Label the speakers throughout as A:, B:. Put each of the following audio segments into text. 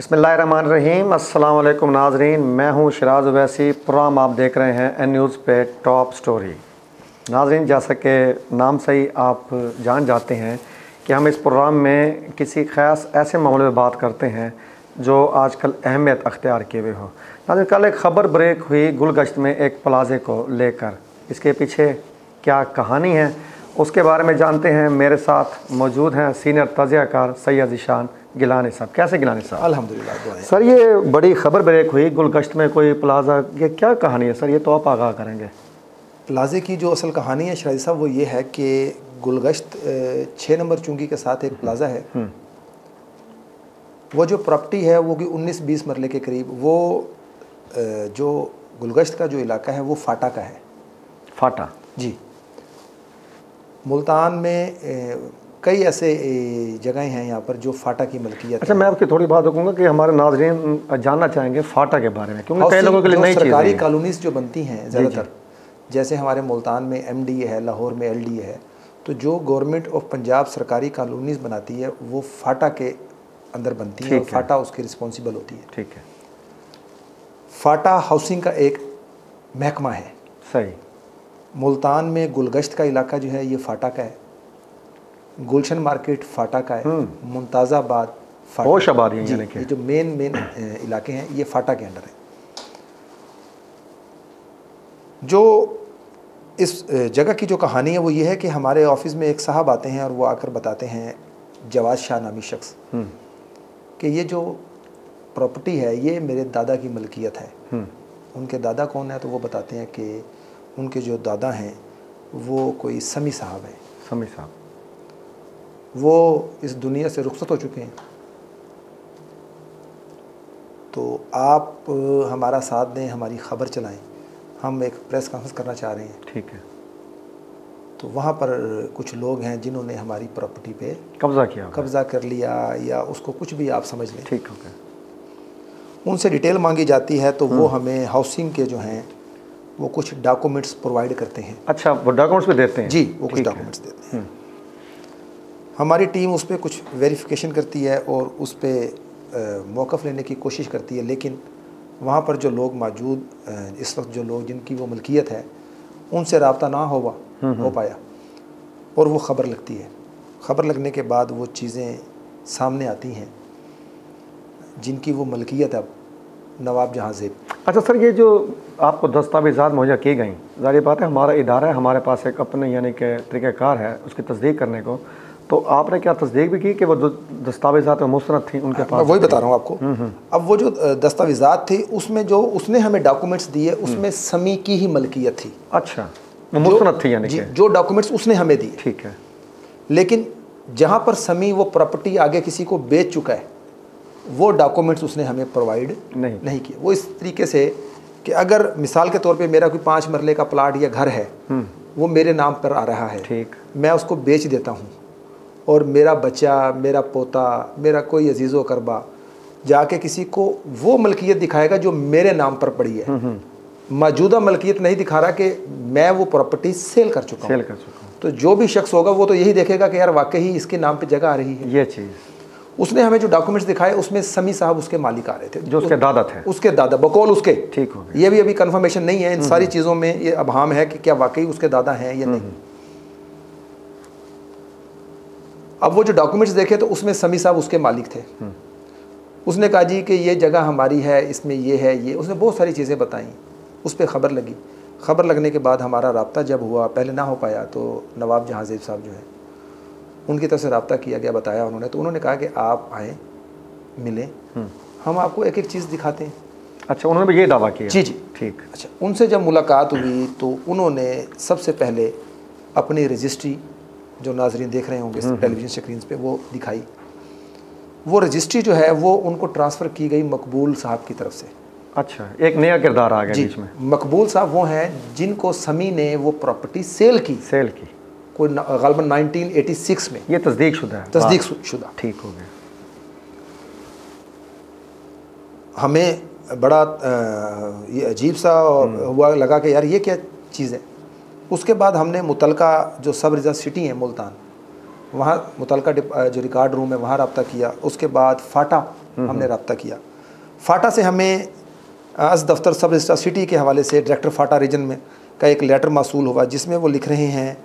A: बिस्मिल्लाहिर्रहमानिर्रहीम। अस्सलाम वालेकुम नाजरीन, मैं हूं शिराज उवैसी। प्रोग्राम आप देख रहे हैं एन न्यूज़ पे टॉप स्टोरी। नाजरीन, जैसा कि नाम से ही आप जान जाते हैं कि हम इस प्रोग्राम में किसी ख़ास ऐसे मामले में बात करते हैं जो आजकल अहमियत अख्तियार किए हुए हो। नाजरीन, कल एक ख़बर ब्रेक हुई गुलगश्त में एक प्लाजे को लेकर। इसके पीछे क्या कहानी है उसके बारे में जानते हैं। मेरे साथ मौजूद हैं सीनियर तज़ियाकार सैयद ज़ीशान गिलानी साहब। कैसे गिलानी साहब?
B: अल्हम्दुलिल्लाह।
A: सर, ये बड़ी ख़बर ब्रेक हुई गुलगश्त में कोई प्लाज़ा, ये क्या कहानी है सर? ये तो आप आगाह करेंगे।
B: प्लाजे की जो असल कहानी है शराजी साहब वो ये है कि गुलगश्त 6 नंबर चुंगी के साथ एक प्लाज़ा है। वो जो प्रॉपर्टी है वो कि 19-20 मरले के करीब, वो जो गुलगश्त का जो इलाका है वो फाटा का है।
A: फाटा
B: जी। मुल्तान में कई ऐसे जगहें हैं यहाँ पर जो फाटा की मलकियत।
A: अच्छा, मैं आपकी थोड़ी बात रखूँगा कि हमारे नाज़रीन जानना चाहेंगे फाटा के बारे में, क्योंकि कई लोगों के लिए नई चीज़ है।
B: सरकारी कॉलोनीज़ जो बनती हैं ज़्यादातर, जैसे हमारे मुल्तान में MDA है, लाहौर में LDA है, तो जो गवर्नमेंट ऑफ पंजाब सरकारी कॉलोनीज़ बनाती है वो फाटा के अंदर बनती है और फाटा उसकी रिस्पॉन्सिबल होती है।
A: ठीक है।
B: फाटा हाउसिंग का एक महकमा है।
A: सही।
B: मुल्तान में गुलगश्त का इलाका जो है ये फाटा का है, गुलशन मार्केट फाटा का है, मुमताज़ाबाद
A: होशाबाद,
B: ये जो मेन इलाके हैं ये फाटा के अंडर है। जो इस जगह की जो कहानी है वो ये है कि हमारे ऑफिस में एक साहब आते हैं और वो आकर बताते हैं, जवाद शाह नामी शख्स, कि ये जो प्रॉपर्टी है ये मेरे दादा की मलकियत है। उनके दादा कौन है? तो वो बताते हैं कि उनके जो दादा हैं वो कोई समी साहब हैं।
A: समी साहब
B: वो इस दुनिया से रुखसत हो चुके हैं। तो आप हमारा साथ दें, हमारी ख़बर चलाएं, हम एक प्रेस कॉन्फ्रेंस करना चाह रहे हैं।
A: ठीक है।
B: तो वहाँ पर कुछ लोग हैं जिन्होंने हमारी प्रॉपर्टी पे
A: कब्ज़ा
B: कर लिया, या उसको कुछ भी आप समझ लें।
A: ठीक हो गया।
B: उनसे डिटेल मांगी जाती है तो वो हमें हाउसिंग के जो हैं वो कुछ डॉक्यूमेंट्स प्रोवाइड करते हैं।
A: अच्छा, वो डॉक्यूमेंट्स भी देते हैं? जी,
B: वो कुछ डॉक्यूमेंट्स देते हैं। हमारी टीम उस पर कुछ वेरिफिकेशन करती है और उस पर मौक़िफ़ लेने की कोशिश करती है, लेकिन वहाँ पर जो लोग मौजूद इस वक्त, जो लोग जिनकी वो मलकियत है, उनसे रब्ता ना हो पाया और वो ख़बर लगती है। ख़बर लगने के बाद वो चीज़ें सामने आती हैं जिनकी वो मलकियत है नवाब जहांज़ेब।
A: अच्छा सर, ये जो आपको दस्तावेज़ात मुहैया की गई, ज़ाहिर बात है हमारा इदारा है, हमारे पास एक अपने यानी कि तरीक़ाकार है उसकी तस्दीक करने को, तो आपने क्या तस्दीक भी की कि वो दस्तावेज़ात मुस्तनद थी उनके पास?
B: वही बता रहा हूँ आपको। अब वो जो दस्तावेज़ात थी उसमें जो उसने हमें डॉक्यूमेंट्स दिए उसमें समी की ही मलकियत थी।
A: अच्छा, वो मुस्तनद थी यानी कि
B: जो डॉक्यूमेंट्स उसने हमें दिए।
A: ठीक है।
B: लेकिन जहाँ पर समी वो प्रॉपर्टी आगे किसी को बेच चुका है वो डॉक्यूमेंट्स उसने हमें प्रोवाइड नहीं किए। वो इस तरीके से कि अगर मिसाल के तौर पे मेरा कोई 5 मरले का प्लाट या घर है, वो मेरे नाम पर आ रहा है,
A: ठीक,
B: मैं उसको बेच देता हूँ और मेरा बच्चा, मेरा पोता, मेरा कोई अजीज़ो करबा जाके किसी को वो मलकियत दिखाएगा जो मेरे नाम पर पड़ी है, मौजूदा मलकियत नहीं दिखा रहा कि मैं वो प्रॉपर्टी सेल कर चुका हूँ। तो जो भी शख्स होगा वो तो यही देखेगा कि यार वाकई ही इसके नाम पे जगह आ रही है।
A: ये चीज़
B: उसने हमें जो डॉक्यूमेंट्स दिखाए उसमें समी साहब उसके मालिक आ रहे थे,
A: जो उसके दादा थे। उसके
B: दादा बकौल उसके।
A: ठीक हो गया।
B: ये भी अभी कंफर्मेशन नहीं है, इन सारी चीज़ों में ये अबहाम है कि क्या वाकई उसके दादा हैं या नहीं। अब वो जो डॉक्यूमेंट्स देखे तो उसमें समी साहब उसके मालिक थे। उसने कहा जी कि ये जगह हमारी है, इसमें ये है, ये उसने बहुत सारी चीज़ें बताई। उस पर ख़बर लगी। ख़बर लगने के बाद हमारा रब्ता जब हुआ, पहले ना हो पाया, तो नवाब जहांज़ेब साहब जो है उनकी तरफ से रब्ता किया गया, बताया उन्होंने। तो उन्होंने कहा कि आप आएँ, मिलें, हम आपको एक एक चीज़ दिखाते हैं।
A: अच्छा, उन्होंने भी ये दावा किया? जी। ठीक।
B: अच्छा, उनसे जब मुलाकात हुई तो उन्होंने सबसे पहले अपनी रजिस्ट्री, जो नाजरीन देख रहे होंगे टेलीविज़न स्क्रीन पे, वो दिखाई। वो रजिस्ट्री जो है वो उनको ट्रांसफ़र की गई मकबूल साहब की तरफ से।
A: अच्छा, एक नया किरदार आ गया बीच में।
B: मकबूल साहब वो हैं जिनको समी ने वो प्रॉपर्टी सेल की कोई ग़ालिबन 1986 में।
A: ये तस्दीक शुदा है?
B: तस्दीक शुदा।
A: ठीक हो गया।
B: हमें बड़ा ये अजीब सा हुआ, लगा कि यार ये क्या चीज़ है। उसके बाद हमने मुतलका जो सब रिजर्व सिटी है मुल्तान, वहाँ मुतलका जो रिकॉर्ड रूम है वहाँ रब्ता किया। उसके बाद फाटा हमने रब्ता किया। फाटा से हमें अस दफ्तर सब रजिस्ट्रार सिटी के हवाले से डायरेक्टर फाटा रीजन में का एक लेटर मौसूल हुआ, जिसमें वो लिख रहे हैं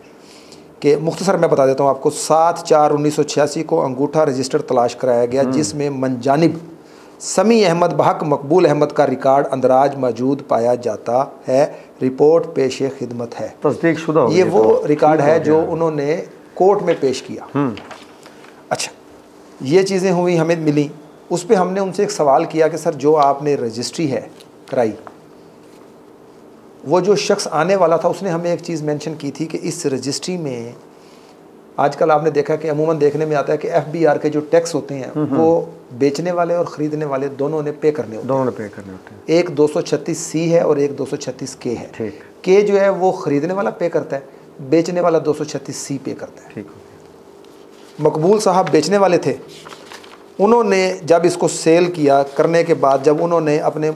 B: कि मुख्तसर मैं बता देता हूँ आपको, 7/4/1986 को अंगूठा रजिस्टर तलाश कराया गया, जिसमें मनजानिब समी अहमद बहक मकबूल अहमद का रिकॉर्ड अंदराज मौजूद पाया जाता है। रिपोर्ट पेश खिदमत है।
A: तस्दीक शुदा
B: ये वो रिकॉर्ड है जो उन्होंने कोर्ट में पेश किया। अच्छा, ये चीज़ें हुई, हमें मिली। उस पर हमने उनसे एक सवाल किया कि सर जो आपने रजिस्ट्री है कराई, वो जो शख्स आने वाला था उसने हमें एक चीज़ मेंशन की थी कि इस रजिस्ट्री में आजकल आपने देखा कि अमूमन देखने में आता है कि FBR के जो टैक्स होते हैं वो बेचने वाले और ख़रीदने वाले दोनों ने पे करने होते हैं।
A: दोनों ने पे करने होते हैं।
B: एक 236C है और एक 236K है।
A: ठीक।
B: K जो है वो ख़रीदने वाला पे करता है, बेचने वाला 236C पे करता है।
A: ठीक।
B: मकबूल साहब बेचने वाले थे। उन्होंने जब इसको सेल किया करने के बाद, जब उन्होंने अपने,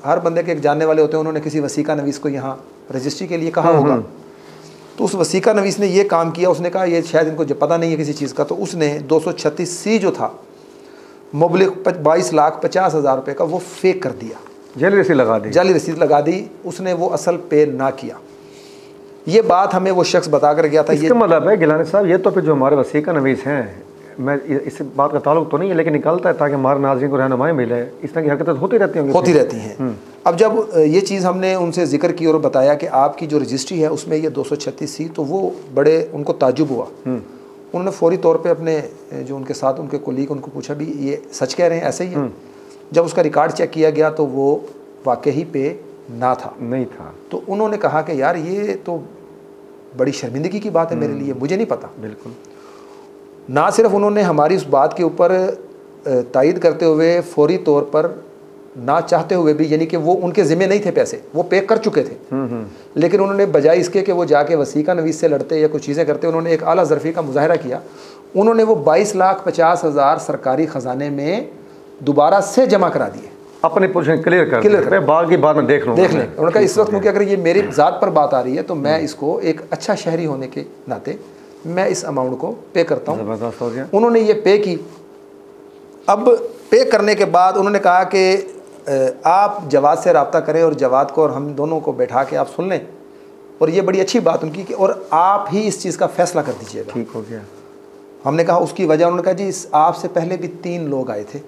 B: हर बंदे के एक जानने वाले होते हैं, उन्होंने किसी वसीका नवीस को यहाँ रजिस्ट्री के लिए कहा होगा, तो उस वसीका नवीस ने ये काम किया। उसने कहा ये शायद इनको पता नहीं है किसी चीज़ का, तो उसने 236C जो था मुबलिग 22,50,000 रुपये का वो फेक कर दिया,
A: जाली रसीद लगा दी।
B: जाली रसीद लगा दी। उसने वो असल पे ना किया। ये बात हमें वो शख्स बता कर गया था।
A: इसका मतलब है गिलानी साहब, ये तो फिर जो हमारे वसीका नवीस हैं, मैं इस बात का ताल्लुक तो नहीं है, लेकिन निकलता है ताकि हमारे नाज़रीन को रहनुमाई मिले। इस तरह की हरकतें होती रहती होंगी।
B: होती रहती हैं। अब जब ये चीज़ हमने उनसे जिक्र की और बताया कि आपकी जो रजिस्ट्री है उसमें ये 236C, तो वो बड़े उनको ताजुब हुआ। उन्होंने फौरी तौर पे अपने जो उनके साथ उनके कोलीग उनको पूछा भी ये सच कह रहे हैं, ऐसे ही है? जब उसका रिकॉर्ड चेक किया गया तो वो वाकई पे ना था,
A: नहीं था।
B: तो उन्होंने कहा कि यार ये तो बड़ी शर्मिंदगी की बात है मेरे लिए, मुझे नहीं पता।
A: बिल्कुल।
B: ना सिर्फ उन्होंने हमारी उस बात के ऊपर तायद करते हुए फौरी तौर पर ना चाहते हुए भी, यानी कि वो उनके ज़िम्मे नहीं थे पैसे, वो पे कर चुके थे, लेकिन उन्होंने बजाय इसके कि वो जाके वसीका नवीस से लड़ते या कुछ चीज़ें करते, उन्होंने एक आला ज़रफ़ी का मुजाहरा किया। उन्होंने वो 22,50,000 सरकारी ख़जाने में दोबारा से जमा करा दिए।
A: अपनी पोजीशन क्लियर कर बाद की बात में देख लें।
B: उन्होंने कहा इस वक्त क्योंकि अगर ये मेरी ज़ात पर बात आ रही है तो मैं इसको एक अच्छा शहरी होने के नाते मैं इस अमाउंट को पे करता हूँ।
A: ज़बरदस्त हो गया।
B: उन्होंने ये पे की। अब पे करने के बाद उन्होंने कहा कि आप जवाद से रब्ता करें और जवाद को और हम दोनों को बैठा के आप सुन लें, और ये बड़ी अच्छी बात उनकी कि और आप ही इस चीज़ का फ़ैसला कर दीजिएगा।
A: ठीक हो गया।
B: हमने कहा उसकी वजह, उन्होंने कहा जी आपसे पहले भी 3 लोग आए थे,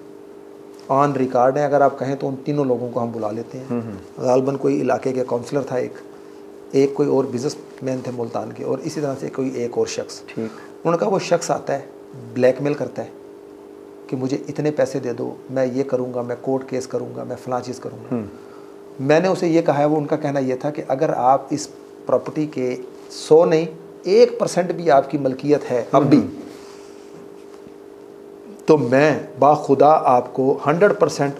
B: ऑन रिकॉर्ड है, अगर आप कहें तो उन तीनों लोगों को हम बुला लेते हैं। गालबन कोई इलाके के काउंसलर था, एक कोई और बिजनेसमैन थे मुल्तान के, और इसी तरह से कोई एक और शख्स।
A: ठीक।
B: उन्होंने कहा वो शख्स आता है, ब्लैकमेल करता है कि मुझे इतने पैसे दे दो, मैं ये करूँगा, मैं कोर्ट केस करूँगा, मैं फ़लाँ चीज़ करूँगा। मैंने उसे ये कहा है, वो उनका कहना ये था कि अगर आप इस प्रॉपर्टी के 100 नहीं 1% भी आपकी मलकियत है अब भी, तो मैं बाखुदा आपको 100%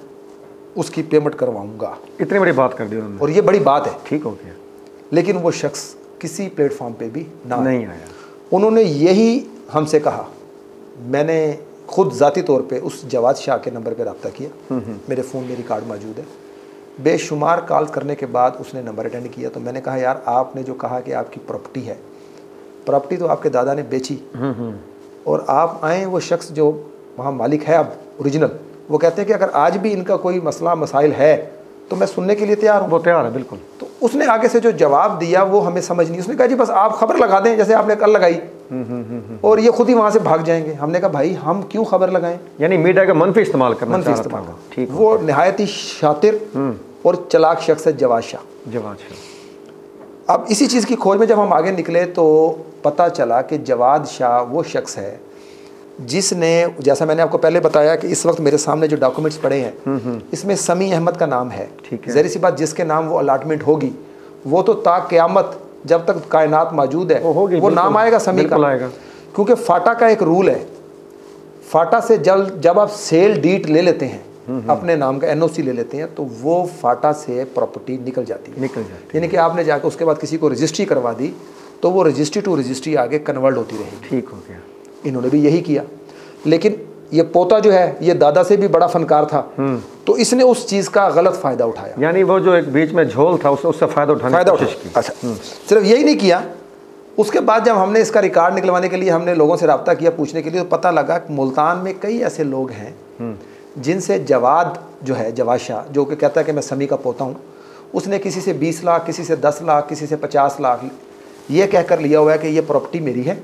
B: उसकी पेमेंट करवाऊँगा।
A: इतनी बड़ी बात कर दी उन्होंने,
B: और ये बड़ी बात है।
A: ठीक हो गया।
B: लेकिन वो शख्स किसी प्लेटफॉर्म पे भी
A: नहीं आया।
B: उन्होंने यही हमसे कहा। मैंने खुद ज़ाती तौर पे उस जवाद शाह के नंबर पे रब्ता किया, मेरे फ़ोन में रिकॉर्ड मौजूद है। बेशुमार कॉल करने के बाद उसने नंबर अटेंड किया, तो मैंने कहा यार आपने जो कहा कि आपकी प्रॉपर्टी है, प्रॉपर्टी तो आपके दादा ने बेची, और आप आए, वो शख्स जो वहाँ मालिक है अब ओरिजिनल, वो कहते हैं कि अगर आज भी इनका कोई मसला मसाइल है तो मैं सुनने के लिए तैयार हूँ।
A: वो तैयार है बिल्कुल।
B: तो उसने आगे से जो जवाब दिया वो हमें समझ नहीं। उसने कहा जी बस आप खबर लगा दें जैसे आपने कल लगाई, और ये खुद ही वहाँ से भाग जाएंगे। हमने कहा भाई हम क्यों खबर लगाएं,
A: यानी मीडिया का मनफी इस्तेमाल करना
B: मनफी इस्तेमाल।
A: ठीक।
B: वो नहायत ही शातिर और चलाक शख्स है जवाद शाह। अब इसी चीज़ की खोज में जब हम आगे निकले तो पता चला कि जवाद शाह वो शख्स है जिसने, जैसा मैंने आपको पहले बताया कि इस वक्त मेरे सामने जो डॉक्यूमेंट्स पड़े हैं इसमें समी अहमद का नाम है। ज़ाहिर सी बात, जिसके नाम वो अलॉटमेंट होगी वो तो ताक क़यामत जब तक कायनात मौजूद है वो नाम आएगा समी का, क्योंकि फाटा का एक रूल है, फाटा से जब आप सेल डीट ले लेते हैं अपने नाम का NOC ले लेते हैं तो वो फाटा से प्रॉपर्टी निकल जाती है। यानी कि आपने जाकर उसके बाद किसी को रजिस्ट्री करवा दी तो वो रजिस्ट्री टू रजिस्ट्री आगे कन्वर्ट होती रहेगी।
A: ठीक हो गया।
B: इन्होंने भी यही किया, लेकिन ये पोता जो है ये दादा से भी बड़ा फनकार था, तो इसने उस चीज़ का गलत फ़ायदा उठाया।
A: यानी वो जो एक बीच में झोल था उससे फ़ायदा उठाने की कोशिश की।
B: अच्छा, सिर्फ यही नहीं किया, उसके बाद जब हमने इसका रिकॉर्ड निकलवाने के लिए हमने लोगों से रब्ता किया पूछने के लिए, तो पता लगा कि मुल्तान में कई ऐसे लोग हैं जिनसे जवाद जो है, जवाद शाह, जो कि कहता है कि मैं समी का पोता हूँ, उसने किसी से 20 लाख, किसी से 10 लाख, किसी से 50 लाख ये कहकर लिया हुआ है कि ये प्रॉपर्टी मेरी है,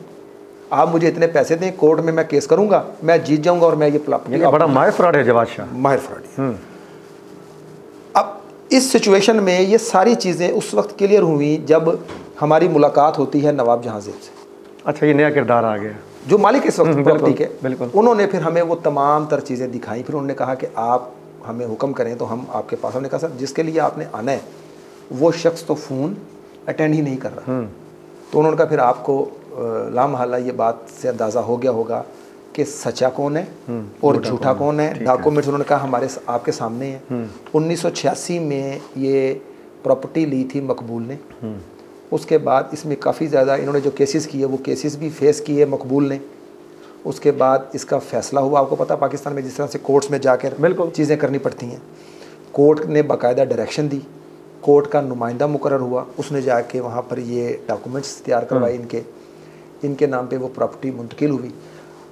B: आप मुझे इतने पैसे दें, कोर्ट में मैं केस करूंगा, मैं जीत जाऊंगा और मैं ये प्रॉपर्टी।
A: बड़ा माहिर फ्रॉड है जवाद शाह,
B: माहिर फ्रॉड है। अब इस सिचुएशन में ये सारी चीज़ें उस वक्त क्लियर हुई जब हमारी मुलाकात होती है नवाब जहांगीर से।
A: अच्छा, ये नया किरदार आ गया, जो
B: मालिक इस वक्त प्रॉपर्टी के।
A: बिल्कुल।
B: उन्होंने फिर हमें वो तमाम तर चीज़ें दिखाई। फिर उन्होंने कहा कि आप हमें हुक्म करें तो हम आपके पास। हमने कहा सर जिसके लिए आपने आना है वो शख्स तो फ़ोन अटेंड ही नहीं कर रहा। तो उन्होंने कहा फिर आपको लामहल्ला ये बात से अंदाज़ा हो गया होगा कि सच्चा कौन है और झूठा कौन है। डॉक्यूमेंट्स उन्होंने कहा हमारे आपके सामने हैं। 1986 में ये प्रॉपर्टी ली थी मकबूल ने। उसके बाद इसमें काफ़ी ज़्यादा इन्होंने जो केसेस किए वो केसेस भी फेस किए मकबूल ने। उसके बाद इसका फ़ैसला हुआ। आपको पता पाकिस्तान में जिस तरह से कोर्ट्स में जाकर बिल्कुल चीज़ें करनी पड़ती हैं। कोर्ट ने बाकायदा डायरेक्शन दी, कोर्ट का नुमाइंदा मुकर्रर हुआ, उसने जाके वहाँ पर ये डॉक्यूमेंट्स तैयार करवाए, इनके नाम पे वो प्रॉपर्टी मुंतकिल हुई।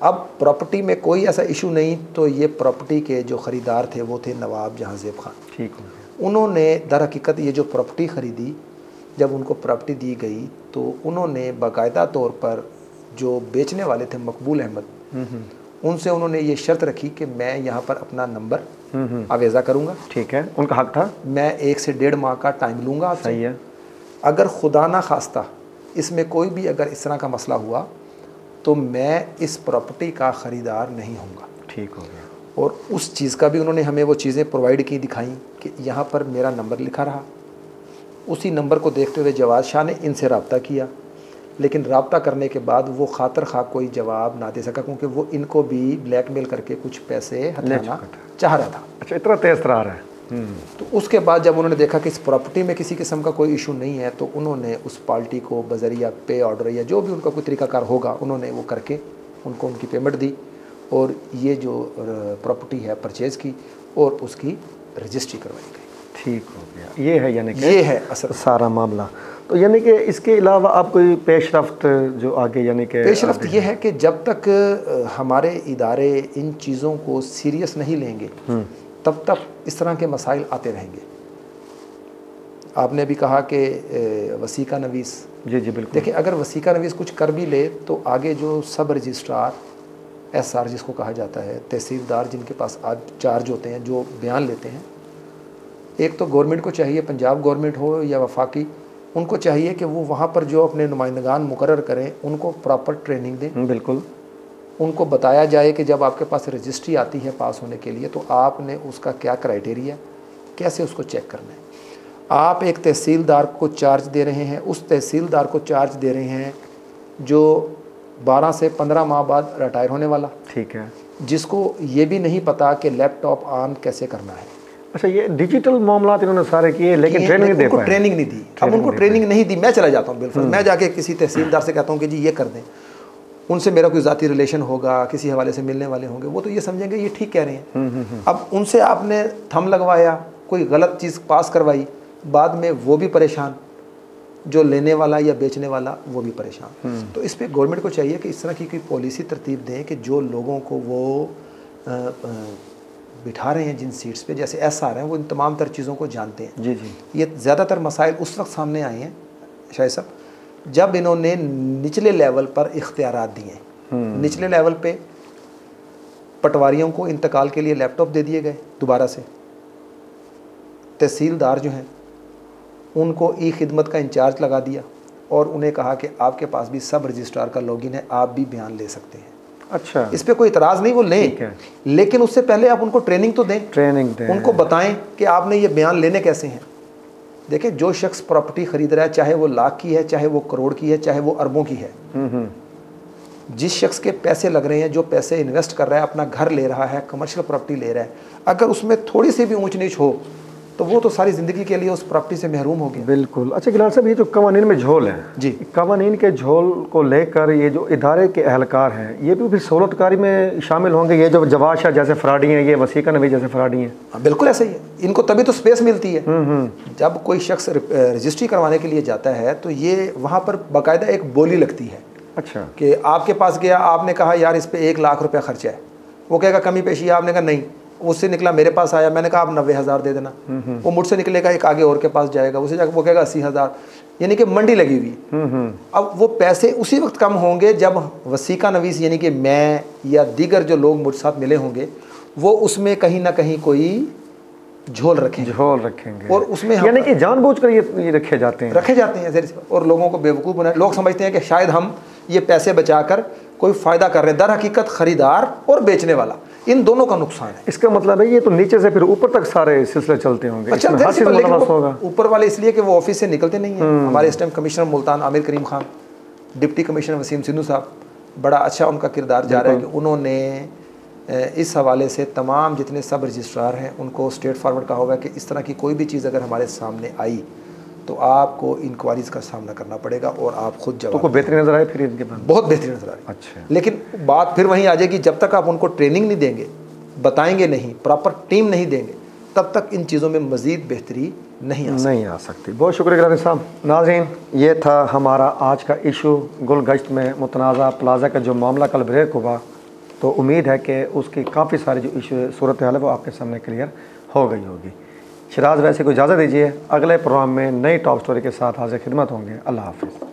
B: अब प्रॉपर्टी में कोई ऐसा इशू नहीं, तो ये प्रॉपर्टी के जो ख़रीदार थे वो थे नवाब जहांगीर खान।
A: ठीक है।
B: उन्होंने दर हकीकत ये जो प्रॉपर्टी ख़रीदी, जब उनको प्रॉपर्टी दी गई तो उन्होंने बाकायदा तौर पर जो बेचने वाले थे मकबूल अहमद, उनसे उन्होंने ये शर्त रखी कि मैं यहाँ पर अपना नंबर आवेज़ा करूँगा।
A: ठीक है, उनका हक था।
B: मैं 1 से 1.5 माह का टाइम लूँगा।
A: सही है।
B: अगर खुदा ना खास्ता इसमें कोई भी अगर इस तरह का मसला हुआ तो मैं इस प्रॉपर्टी का ख़रीदार नहीं होऊंगा।
A: ठीक हो गया।
B: और उस चीज़ का भी उन्होंने हमें वो चीज़ें प्रोवाइड की, दिखाई कि यहाँ पर मेरा नंबर लिखा रहा। उसी नंबर को देखते हुए जवाद शाह ने इनसे रब्ता किया, लेकिन रब्ता करने के बाद वो खातर खा कोई जवाब ना दे सका, क्योंकि वो इनको भी ब्लैकमेल करके कुछ पैसे हथियाना चाह रहा था।
A: अच्छा, इतना तेज तरार है।
B: तो उसके बाद जब उन्होंने देखा कि इस प्रॉपर्टी में किसी किस्म का कोई इशू नहीं है, तो उन्होंने उस पार्टी को बजरिया पे ऑर्डर या जो भी उनका कोई तरीकाकार होगा उन्होंने वो करके उनको उनकी पेमेंट दी और ये जो प्रॉपर्टी है परचेज़ की और उसकी रजिस्ट्री करवाई गई।
A: ठीक हो गया। ये है यानी कि
B: ये है असल
A: सारा मामला। तो यानी कि इसके अलावा आप कोई पेशरफ्त जो आगे यानी कि
B: पेशरफ्त ये है कि जब तक हमारे इदारे इन चीज़ों को सीरियस नहीं लेंगे तब तक इस तरह के मसाइल आते रहेंगे। आपने भी कहा कि वसीका नवीस,
A: जी जी बिल्कुल।
B: देखिए अगर वसीका नवीस कुछ कर भी ले तो आगे जो सब रजिस्ट्रार SR जिसको कहा जाता है, तहसीलदार जिनके पास आज चार्ज होते हैं, जो बयान लेते हैं, एक तो गवर्नमेंट को चाहिए, पंजाब गवर्नमेंट हो या वफाकी, उनको चाहिए कि वो वहाँ पर जो अपने नुमाइंदगान मुकर्रर करें उनको प्रॉपर ट्रेनिंग दें।
A: बिल्कुल।
B: उनको बताया जाए कि जब आपके पास रजिस्ट्री आती है पास होने के लिए तो आपने उसका क्या क्राइटेरिया, कैसे उसको चेक करना है। आप एक तहसीलदार को चार्ज दे रहे हैं, उस तहसीलदार को चार्ज दे रहे हैं जो 12 से 15 माह बाद रिटायर होने वाला,
A: ठीक है,
B: जिसको ये भी नहीं पता कि लैपटॉप ऑन कैसे करना है।
A: अच्छा, ये डिजिटल मामला इन्होंने सारे किए लेकिन ट्रेनिंग दे पाए।
B: ट्रेनिंग नहीं दी। अब उनको ट्रेनिंग नहीं दी, मैं चला जाता हूँ बिल्कुल, मैं जाके किसी तहसीलदार से कहता हूँ कि जी ये कर दें, उनसे मेरा कोई ज़ाती रिलेशन होगा, किसी हवाले से मिलने वाले होंगे, वो तो ये समझेंगे ये ठीक कह रहे हैं। अब उनसे आपने थंब लगवाया, कोई गलत चीज़ पास करवाई, बाद में वो भी परेशान, जो लेने वाला या बेचने वाला वो भी परेशान। तो इस पर गवर्नमेंट को चाहिए कि इस तरह की कोई पॉलिसी तरतीब दें कि जो लोगों को वो बिठा रहे हैं जिन सीट्स पे, जैसे SR हैं, वो इन तमाम तर चीज़ों को जानते हैं।
A: जी जी।
B: ये ज़्यादातर मसाइल उस वक्त सामने आए हैं शायद साहब जब इन्होंने निचले लेवल पर इख्तियारात दिए। निचले लेवल पे पटवारियों को इंतकाल के लिए लैपटॉप दे दिए गए दोबारा से। तहसीलदार जो हैं उनको खिदमत का इंचार्ज लगा दिया और उन्हें कहा कि आपके पास भी सब रजिस्ट्रार का लॉगिन है, आप भी बयान ले सकते हैं।
A: अच्छा,
B: इस पे कोई इतराज़ नहीं, वो लें, लेकिन उससे पहले आप उनको ट्रेनिंग तो दें।
A: ट्रेनिंग दें,
B: उनको बताएं कि आपने ये बयान लेने कैसे हैं। देखिए जो शख्स प्रॉपर्टी खरीद रहा है, चाहे वो लाख की है, चाहे वो करोड़ की है, चाहे वो अरबों की है, जिस शख्स के पैसे लग रहे हैं, जो पैसे इन्वेस्ट कर रहा है, अपना घर ले रहा है, कमर्शियल प्रॉपर्टी ले रहा है, अगर उसमें थोड़ी सी भी ऊंच नीच हो तो वो तो सारी ज़िंदगी के लिए उस प्रॉपर्टी से महरूम हो गया।
A: बिल्कुल। अच्छा गिलान साहब, ये जो कवानीन में झोल है
B: जी,
A: कवानीन के झोल को लेकर ये जो इदारे के एहलकार हैं ये भी फिर सहूलतकारी में शामिल होंगे। ये जो जवाद शाह जैसे फ्राडी हैं, ये वसीका नबी जैसे फ्राडी हैं,
B: बिल्कुल ऐसा ही है। इनको तभी तो स्पेस मिलती है। जब कोई शख्स रजिस्ट्री करवाने के लिए जाता है तो ये वहाँ पर बाकायदा एक बोली लगती है।
A: अच्छा, कि
B: आपके पास गया, आपने कहा यार इस पर 1 लाख रुपया खर्चा है, वो कहेगा कमी पेशी है, आपने कहा नहीं उससे निकला मेरे पास आया, मैंने कहा आप 90,000 दे देना, वो मुझसे निकलेगा एक आगे और के पास जाएगा, उसे जाकर वो कहेगा 80,000, यानी कि मंडी लगी हुई। अब वो पैसे उसी वक्त कम होंगे जब वसीका नवीस यानी कि मैं या दीगर जो लोग मुझ साथ मिले होंगे वो उसमें कहीं ना कहीं कोई झोल रखेंगे और उसमें
A: यानी कि जानबूझकर ये रखे जाते हैं
B: और लोगों को बेवकूफ़ बनाए। लोग समझते हैं कि शायद हम ये पैसे बचाकर कोई फ़ायदा कर रहे हैं, दर हकीकत ख़रीदार और बेचने वाला इन दोनों का नुकसान है।
A: इसका मतलब है ये तो नीचे से फिर ऊपर तक सारे सिलसिले चलते होंगे।
B: अच्छा, ऊपर वाले इसलिए कि वो ऑफिस से निकलते नहीं हैं। हमारे इस टाइम कमिश्नर मुल्तान आमिर करीम खान, डिप्टी कमिश्नर वसीम सिंधु साहब, बड़ा अच्छा उनका किरदार जा रहा है कि उन्होंने इस हवाले से तमाम जितने सब रजिस्ट्रार हैं उनको स्ट्रेट फारवर्ड कहा हुआ है कि इस तरह की कोई भी चीज़ अगर हमारे सामने आई तो आपको इंक्वायरीज़ का सामना करना पड़ेगा और आप खुद जवाब।
A: तो बेहतरीन नज़र आए फिर इनके बाद?
B: बहुत बेहतरीन नज़र आए।
A: अच्छा,
B: लेकिन बात फिर वहीं आ जाएगी, जब तक आप उनको ट्रेनिंग नहीं देंगे, बताएंगे नहीं, प्रॉपर टीम नहीं देंगे, तब तक इन चीज़ों में मज़ीद बेहतरी नहीं आ सकती।
A: बहुत शुक्रिया गिलानी साहब। नाज़रीन, ये था हमारा आज का इशू, गुलगश्त में मुतनाज़ा प्लाज़ा का जो मामला कल ब्रेक हुआ, तो उम्मीद है कि उसकी काफ़ी सारी जो इशू सूरत हाल है वो आपके सामने क्लियर हो गई होगी। शराज वैसे को इजाज़त दीजिए, अगले प्रोग्राम में नई टॉप स्टोरी के साथ हाजिर खिदमत होंगे। अल्लाह हाफ़िज़।